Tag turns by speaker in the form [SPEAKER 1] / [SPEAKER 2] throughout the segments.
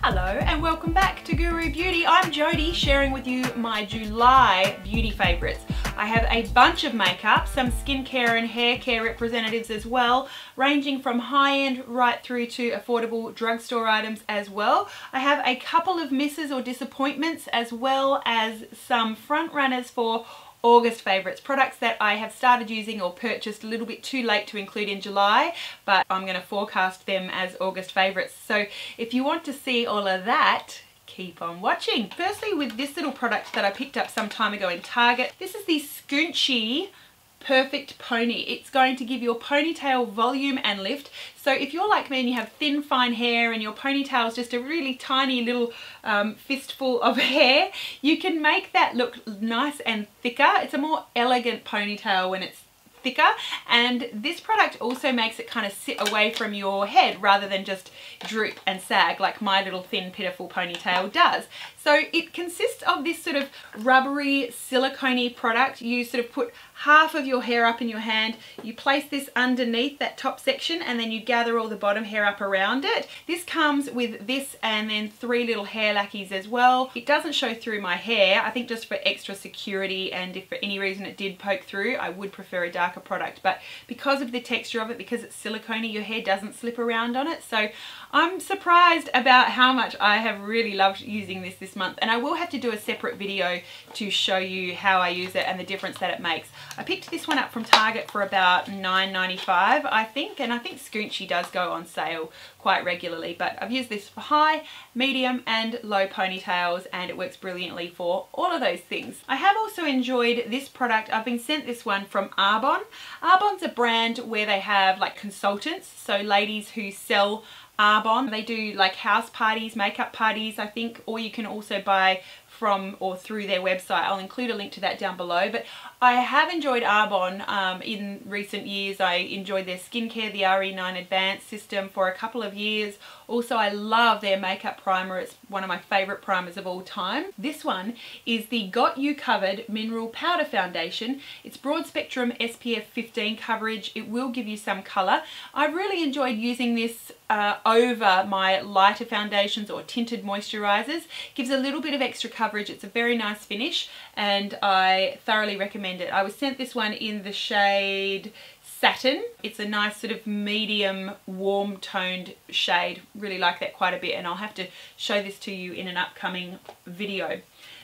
[SPEAKER 1] Hello and welcome back to Guru Beauty. I'm Jodie, sharing with you my July beauty favourites. I have a bunch of makeup, some skincare and hair care representatives as well, ranging from high-end right through to affordable drugstore items as well. I have a couple of misses or disappointments, as well as some front runners for August favourites, products that I have started using or purchased a little bit too late to include in July, but I'm going to forecast them as August favourites. So if you want to see all of that, keep on watching. Firstly, with this little product that I picked up some time ago in Target, this is the Scunci Perfect Pony. It's going to give your ponytail volume and lift. So if you're like me and you have thin fine hair and your ponytail is just a really tiny little fistful of hair, you can make that look nice and thicker. It's a more elegant ponytail when it's thicker, and this product also makes it kind of sit away from your head rather than just droop and sag like my little thin pitiful ponytail does. So it consists of this sort of rubbery silicone-y product. You sort of put half of your hair up in your hand, you place this underneath that top section, and then you gather all the bottom hair up around it. This comes with this and then 3 little hair lackeys as well. It doesn't show through my hair, I think just for extra security, and if for any reason it did poke through, I would prefer a darker product, but because of the texture of it, because it's silicone-y, your hair doesn't slip around on it. So I'm surprised about how much I have really loved using this month, and I will have to do a separate video to show you how I use it and the difference that it makes. I picked this one up from Target for about $9.95 I think, and I think Scunci does go on sale quite regularly, but I've used this for high, medium and low ponytails, and it works brilliantly for all of those things. I have also enjoyed this product. I've been sent this one from Arbonne. Arbonne's a brand where they have like consultants, so ladies who sell Arbonne. They do like house parties, makeup parties I think, or you can also buy from or through their website. I'll include a link to that down below, but I have enjoyed Arbonne in recent years. I enjoyed their skincare, the RE9 Advanced system, for a couple of years. Also, I love their makeup primer. It's one of my favourite primers of all time. This one is the Got You Covered Mineral Powder Foundation. It's broad spectrum SPF 15 coverage. It will give you some colour. I've really enjoyed using this over my lighter foundations or tinted moisturisers. Gives a little bit of extra coverage. It's a very nice finish and I thoroughly recommend it. I was sent this one in the shade Satin. It's a nice sort of medium warm toned shade. Really like that quite a bit, and I'll have to show this to you in an upcoming video.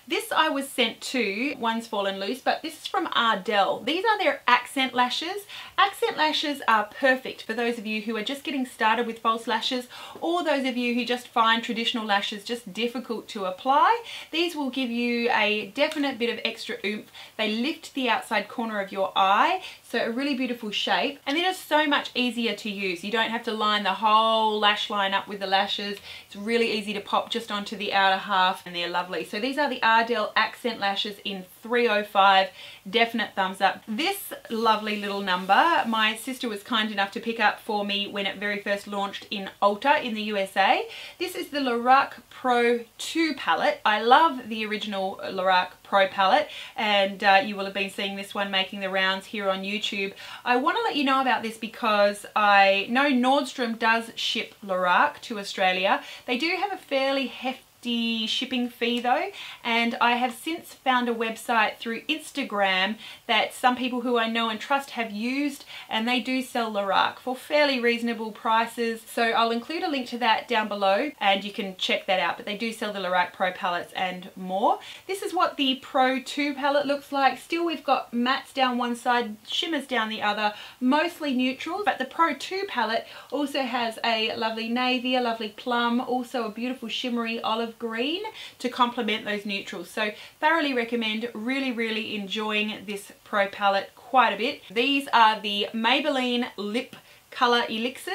[SPEAKER 1] This I was sent to, one's fallen loose, but this is from Ardell. These are their accent lashes. Accent lashes are perfect for those of you who are just getting started with false lashes, or those of you who just find traditional lashes just difficult to apply. These will give you a definite bit of extra oomph. They lift the outside corner of your eye, so a really beautiful shape, and they're just so much easier to use. You don't have to line the whole lash line up with the lashes. It's really easy to pop just onto the outer half, and they're lovely. So these are the Ardell accent lashes in 305. Definite thumbs up. This lovely little number my sister was kind enough to pick up for me when it very first launched in Ulta in the USA. This is the Lorac Pro 2 palette. I love the original Lorac Pro palette, and you will have been seeing this one making the rounds here on YouTube. I want to let you know about this because I know Nordstrom does ship Lorac to Australia. They do have a fairly hefty shipping fee though, and I have since found a website through Instagram that some people who I know and trust have used, and they do sell Lorac for fairly reasonable prices, so I'll include a link to that down below and you can check that out. But they do sell the Lorac Pro palettes and more. This is what the Pro 2 palette looks like. Still, we've got mattes down one side, shimmers down the other, mostly neutrals, but the Pro 2 palette also has a lovely navy, a lovely plum, also a beautiful shimmery olive green to complement those neutrals. So thoroughly recommend. Really enjoying this Pro palette quite a bit. These are the Maybelline Lip Color Elixirs,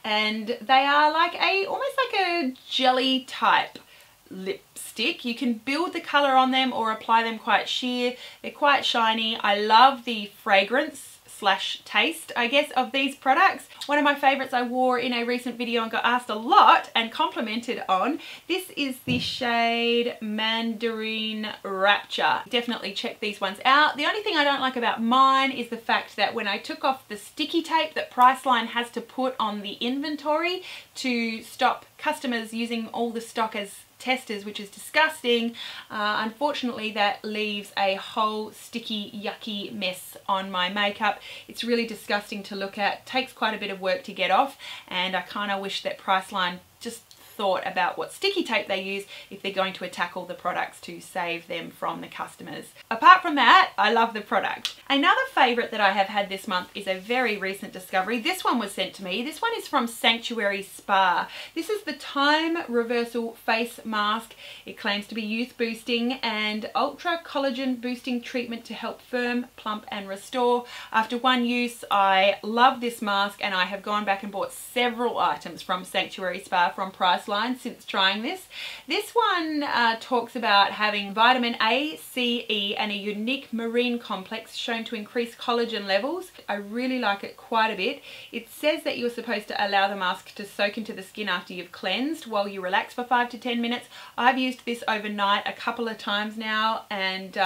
[SPEAKER 1] and they are like almost like a jelly type lipstick. You can build the colour on them or apply them quite sheer. They're quite shiny. I love the fragrance slash taste, I guess, of these products. One of my favorites I wore in a recent video and got asked a lot and complimented on. This is the shade Mandarin Rapture. Definitely check these ones out. The only thing I don't like about mine is the fact that when I took off the sticky tape that Priceline has to put on the inventory to stop customers using all the stock as testers, which is disgusting, unfortunately that leaves a whole sticky yucky mess on my makeup. It's really disgusting to look at, takes quite a bit of work to get off, and I kind of wish that Priceline just thought about what sticky tape they use if they're going to attack all the products to save them from the customers. Apart from that, I love the product. Another favourite that I have had this month is a very recent discovery. This one was sent to me. This one is from Sanctuary Spa. This is the Time Reversal Face Mask. It claims to be youth boosting and ultra collagen boosting treatment to help firm, plump and restore. After one use, I love this mask and I have gone back and bought several items from Sanctuary Spa from Priceline since trying this. This one talks about having vitamin A, C, E and a unique marine complex shown to increase collagen levels. I really like it quite a bit. It says that you're supposed to allow the mask to soak into the skin after you've cleansed while you relax for 5 to 10 minutes. I've used this overnight a couple of times now and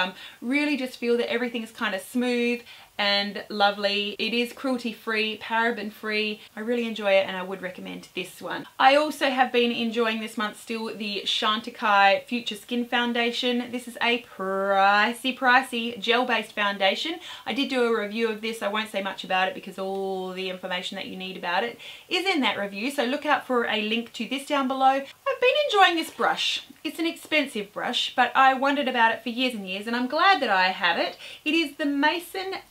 [SPEAKER 1] really just feel that everything's kind of smooth and lovely. It is cruelty free, paraben free. I really enjoy it and I would recommend this one. I also have been enjoying this month still the Chantecaille Future Skin Foundation. This is a pricey gel based foundation. I did do a review of this. I won't say much about it because all the information that you need about it is in that review, so look out for a link to this down below. I've been enjoying this brush. It's an expensive brush, but I wondered about it for years and years and I'm glad that I have it. It is the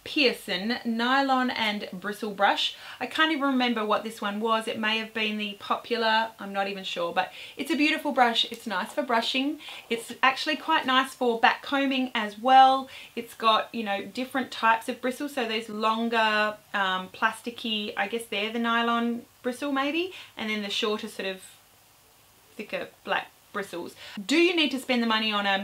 [SPEAKER 1] Pearson Nylon and Bristle brush. I can't even remember what this one was. It may have been the popular, I'm not even sure, but it's a beautiful brush. It's nice for brushing. It's actually quite nice for back combing as well. It's got, you know, different types of bristles, so there's longer plasticky, I guess they're the nylon bristle maybe, and then the shorter sort of thicker black bristles. Do you need to spend the money on a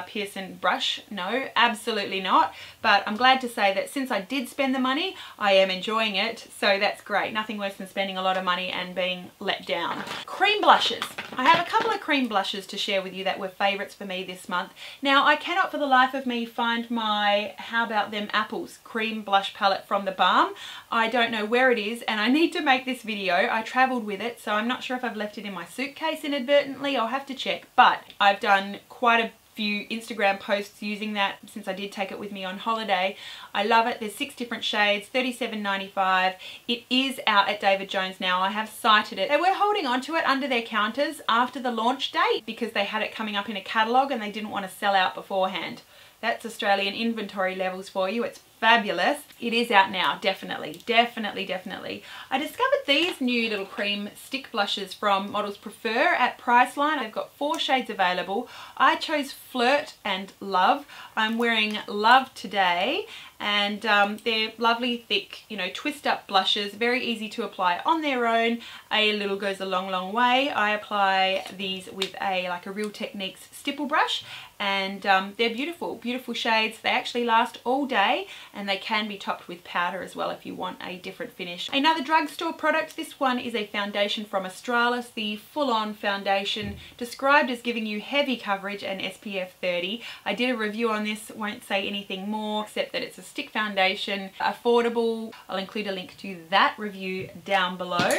[SPEAKER 1] Pearson brush? No, absolutely not. But I'm glad to say that since I did spend the money, I am enjoying it. So that's great. Nothing worse than spending a lot of money and being let down. Cream blushes. I have a couple of cream blushes to share with you that were favourites for me this month. Now, I cannot for the life of me find my How About Them Apples cream blush palette from theBalm. I don't know where it is and I need to make this video. I travelled with it, so I'm not sure if I've left it in my suitcase inadvertently. I'll have to check, but I've done quite a few Instagram posts using that since I did take it with me on holiday. I love it. There's 6 different shades, $37.95. It is out at David Jones now. I have cited it. They were holding on to it under their counters after the launch date because they had it coming up in a catalogue and they didn't want to sell out beforehand. That's Australian inventory levels for you. It's fabulous. It is out now, definitely. I discovered these new little cream stick blushes from Models Prefer at Priceline. They've got 4 shades available. I chose Flirt and Love. I'm wearing Love today and they're lovely, thick, you know, twist up blushes, very easy to apply on their own. A little goes a long way. I apply these with like a Real Techniques stipple brush and they're beautiful shades. They actually last all day and they can be topped with powder as well if you want a different finish. Another drugstore product, this one is a foundation from Australis, the full-on foundation, described as giving you heavy coverage and SPF 30. I did a review on this, won't say anything more except that it's a stick foundation, affordable. I'll include a link to that review down below.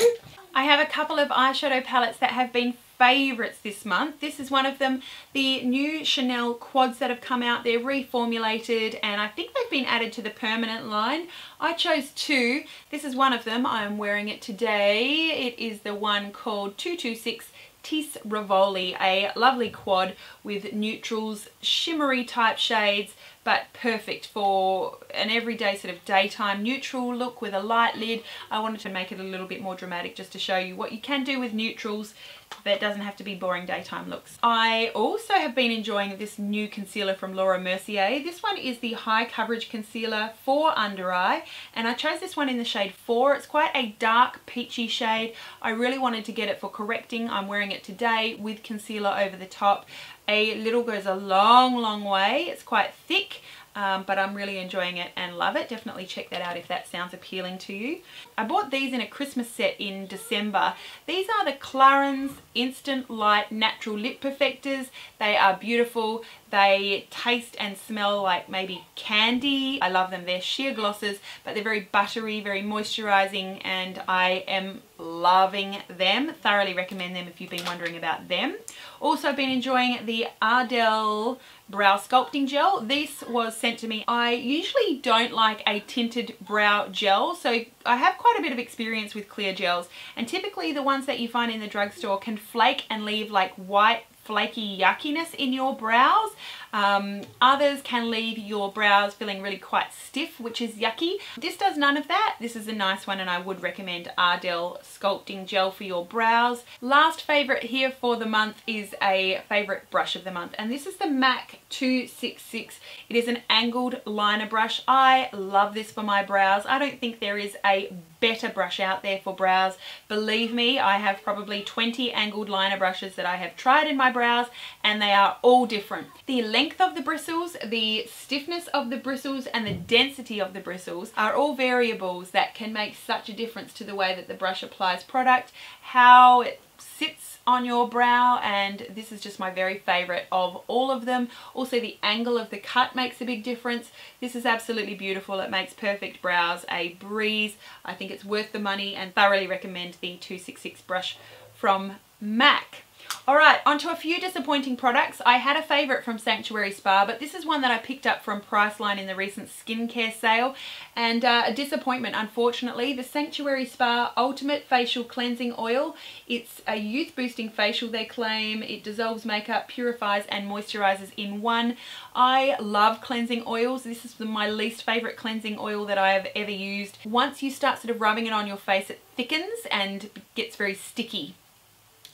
[SPEAKER 1] I have a couple of eyeshadow palettes that have been favourites this month. This is one of them, the new Chanel quads that have come out. They're reformulated and I think they've been added to the permanent line. I chose 2. This is one of them. I'm wearing it today. It is the one called 226 Tisse Rivoli, a lovely quad with neutrals, shimmery type shades, but perfect for an everyday sort of daytime neutral look with a light lid. I wanted to make it a little bit more dramatic just to show you what you can do with neutrals that doesn't have to be boring daytime looks. I also have been enjoying this new concealer from Laura Mercier. This one is the high coverage concealer for under eye and I chose this one in the shade 4. It's quite a dark peachy shade. I really wanted to get it for correcting. I'm wearing it today with concealer over the top. A little goes a long, long way. It's quite thick. But I'm really enjoying it and love it. Definitely check that out if that sounds appealing to you. I bought these in a Christmas set in December. These are the Clarins Instant Light Natural Lip Perfectors. They are beautiful. They taste and smell like maybe candy. I love them. They're sheer glosses, but they're very buttery, very moisturizing, and I am loving them. Thoroughly recommend them if you've been wondering about them. Also been enjoying the Ardell Brow Sculpting Gel. This was sent to me. I usually don't like a tinted brow gel, so I have quite a bit of experience with clear gels, and typically the ones that you find in the drugstore can flake and leave like white flaky yuckiness in your brows. Others can leave your brows feeling really quite stiff, which is yucky. This does none of that. This is a nice one, and I would recommend Ardell Sculpting Gel for your brows. Last favorite here for the month is a favorite brush of the month, and this is the MAC 266. It is an angled liner brush. I love this for my brows. I don't think there is a better brush out there for brows. Believe me, I have probably 20 angled liner brushes that I have tried in my brows, and they are all different. The length of the bristles, the stiffness of the bristles, and the density of the bristles are all variables that can make such a difference to the way that the brush applies product, how it sits on your brow, and this is just my very favorite of all of them. Also, the angle of the cut makes a big difference. This is absolutely beautiful. It makes perfect brows a breeze. I think it's worth the money, and thoroughly recommend the 266 brush from MAC. Alright, onto a few disappointing products. I had a favourite from Sanctuary Spa, but this is one that I picked up from Priceline in the recent skincare sale, and a disappointment, unfortunately. The Sanctuary Spa Ultimate Facial Cleansing Oil. It's a youth boosting facial, they claim. It dissolves makeup, purifies and moisturises in one. I love cleansing oils. This is my least favourite cleansing oil that I have ever used. Once you start sort of rubbing it on your face, it thickens and gets very sticky.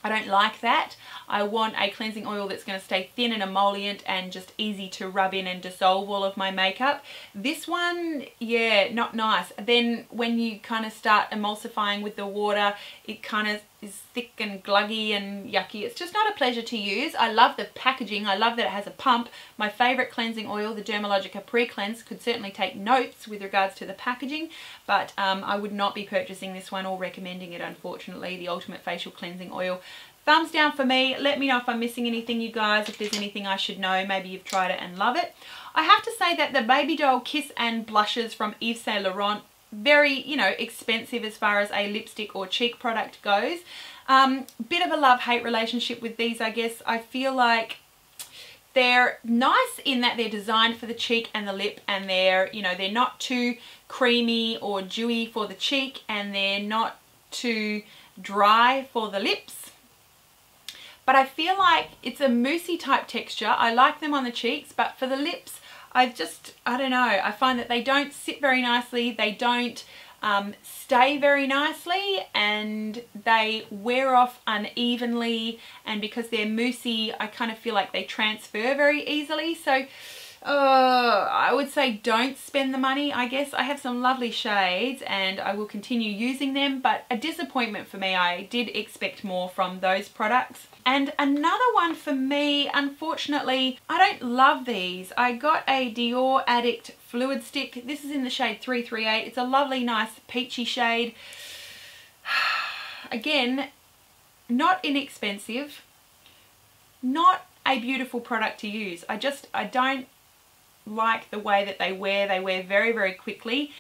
[SPEAKER 1] I don't like that. I want a cleansing oil that's going to stay thin and emollient and just easy to rub in and dissolve all of my makeup. This one, yeah, not nice. Then when you kind of start emulsifying with the water, it kind of is thick and gluggy and yucky. It's just not a pleasure to use. I love the packaging. I love that it has a pump. My favourite cleansing oil, the Dermalogica Pre-Cleanse, could certainly take notes with regards to the packaging, but I would not be purchasing this one or recommending it, unfortunately, the Ultimate Facial Cleansing Oil. Thumbs down for me. Let me know if I'm missing anything, you guys, if there's anything I should know. Maybe you've tried it and love it. I have to say that the Baby Doll Kiss and Blushes from Yves Saint Laurent, very, you know, expensive as far as a lipstick or cheek product goes. Bit of a love-hate relationship with these, I guess. I feel like they're nice in that they're designed for the cheek and the lip, and they're, you know, they're not too creamy or dewy for the cheek, and they're not too dry for the lips. But I feel like it's a moussey type texture. I like them on the cheeks, but for the lips, I don't know. I find that they don't sit very nicely. They don't stay very nicely, and they wear off unevenly. And because they're moussey, I kind of feel like they transfer very easily. So I would say don't spend the money, I guess. I have some lovely shades and I will continue using them, but a disappointment for me. I did expect more from those products. And another one for me, unfortunately, I don't love these. I got a Dior Addict Fluid Stick. This is in the shade 338. It's a lovely, nice peachy shade. Again, not inexpensive, not a beautiful product to use. I don't like the way that they wear. They wear very, very quickly.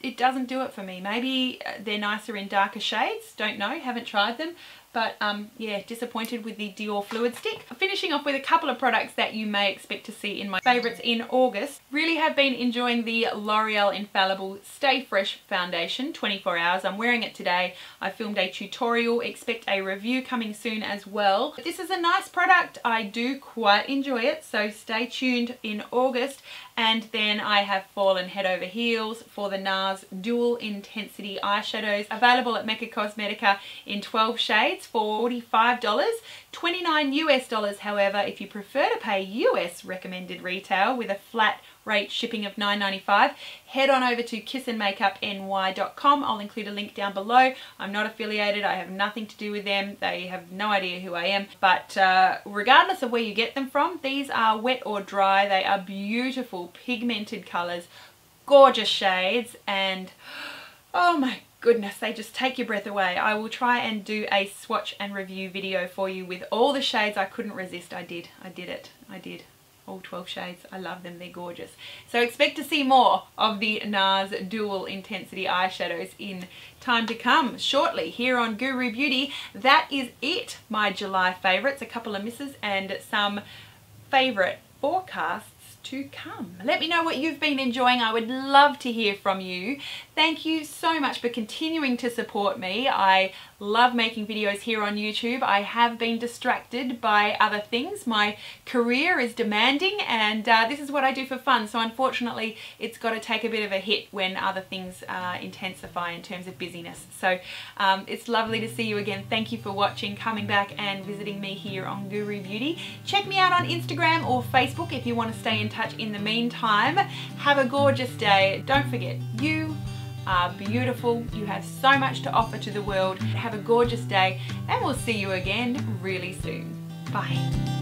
[SPEAKER 1] It doesn't do it for me. Maybe they're nicer in darker shades. Don't know, haven't tried them. But yeah, disappointed with the Dior Fluid Stick. Finishing off with a couple of products that you may expect to see in my favourites in August. Really have been enjoying the L'Oreal Infallible Stay Fresh Foundation, 24 hours. I'm wearing it today. I filmed a tutorial, expect a review coming soon as well. This is a nice product. I do quite enjoy it, so stay tuned in August. And then I have fallen head over heels for the NARS Dual Intensity Eyeshadows, available at Mecca Cosmetica in 12 shades. shades for $45, 29 US dollars. However, if you prefer to pay US recommended retail with a flat rate shipping of $9.95, head on over to kissandmakeupny.com. I'll include a link down below. I'm not affiliated, I have nothing to do with them, they have no idea who I am, but regardless of where you get them from, these are wet or dry. They are beautiful pigmented colours, gorgeous shades, and oh my goodness, they just take your breath away. I will try and do a swatch and review video for you with all the shades. I couldn't resist. I did it. All 12 shades. I love them. They're gorgeous. So expect to see more of the NARS dual intensity eyeshadows in time to come shortly here on Guru Beauty. That is it, my July favourites. A couple of misses and some favourite forecasts to come. Let me know what you've been enjoying. I would love to hear from you. Thank you so much for continuing to support me. I love making videos here on YouTube. I have been distracted by other things. My career is demanding, and this is what I do for fun, so unfortunately it's got to take a bit of a hit when other things intensify in terms of busyness. So it's lovely to see you again. Thank you for watching, coming back and visiting me here on Guru Beauty. Check me out on Instagram or Facebook if you want to stay in touch. In the meantime, have a gorgeous day. Don't forget, you are beautiful. You have so much to offer to the world. Have a gorgeous day, and we'll see you again really soon. Bye.